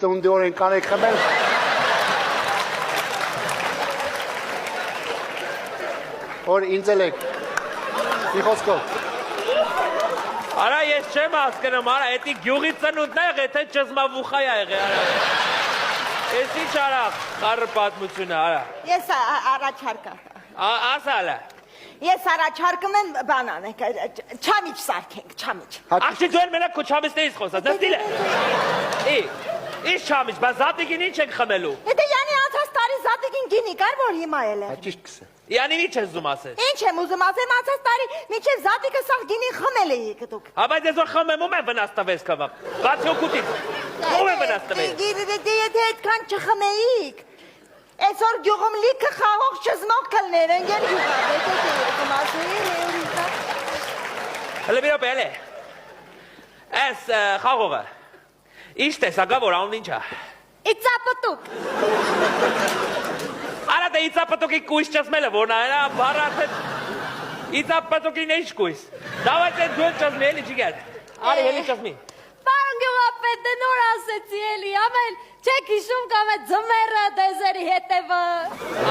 ծնունդի օր են կանեք խմել։ Որ ինձ էլ եք։ Մի խոսքով։ Արա ես չեմ հասկանում, արա, էդի գյուղի ծնունդն է եղել, թե ճզմավուխա է եղել, արա։ Ես ինչ արա, խառը պատմությունը, արա։ Ես առաջարկա։ Ասալը։ Ես առաջարկում եմ բան անենք, չամիչ սարքենք, չամիչ։ Աղջի դու էլ մենակ քո չամիչներից խոսա, դա ստիլ է։ Ինչ չամիչ, բա զատիկին ինչ եք խմելու։ Հետո յանի անցած տարի զատիկին գինի կար, որ հիմա էլ է։ Ճիշտ կսե։ Յանի ինչ ես ուզում ասել։ Ինչ եմ ուզում ասեմ, անցած տարի միջև զատիկը սաղ գինի խմել էիք դուք։ Հա բայց ես որ խմեմ ում եմ վնաս տվես կվակ։ Բացի օգուտից։ Ում եմ վնաս տվես։ Եթե այդքան չխմեիք։ Այսօր գյուղում լիքը խաղող չզնող կլներ են գեր գյուղա, Հələ bir belə. Այս խաղողը։ Ինչ տեսակա որ անուն ինչ է։ Իծապտուկ։ Արա դե իծապտուկի կույս չսմելը որն է, բարաթ իծապտուկի ինչ կույս։ Դավայ դե դու չսմի էլի ջիգեր։ Արի էլի չսմի։ Պարոն գյուղապետը նոր ասեցի էլի, ամեն չեք հիշում կամ է ձմեռը դեզերի հետևը։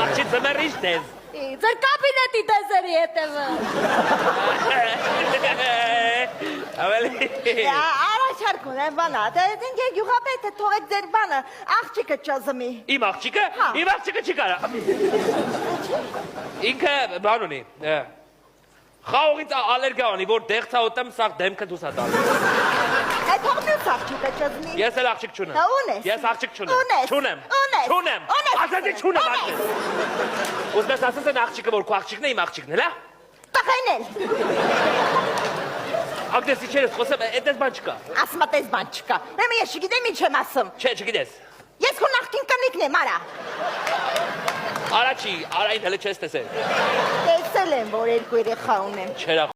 Աղջի ձմեռը ինչ դեզ։ Ձեր կաբինետի դեզերի հետևը։ Ավելի։ Առաջարկ ունեմ բանա, դենք գյուղապետը թողեք ձեր բանը, աղջիկը չզմի։ Իմ աղջիկը։ Իմ աղջիկը չի կարա։ Ինքը բան ունի։ Խաղողից ալերգիա ունի, որ դեղցա ուտեմ, սաղ դեմքը դուս է տալու։ Այդ թող մյուս աղջիկը չզմի։ Ես էլ աղջիկ չունեմ։ Ունես։ Ես աղջիկ չունեմ։ Ունես։ Չունեմ։ Ունես։ Չունեմ։ Ունես։ Ասացի չունեմ աղջիկ։ Ուզում ասես են աղջիկը, որ քո աղջիկն է, իմ աղջիկն է, լա։ Տղեն էլ։ Ագնես իչերս խոսեմ, այդպես բան չկա։ Ասում ատես բան չկա։ Ուրեմն ես չգիտեմ ինչ եմ ասում։ Չէ, չգիտես։ Ես քո նախկին կնիկն եմ, արա։ Արա չի, արա ինձ հələ չես տեսել։ Տեսել եմ, որ երկու երեխա ունեմ։ Չերա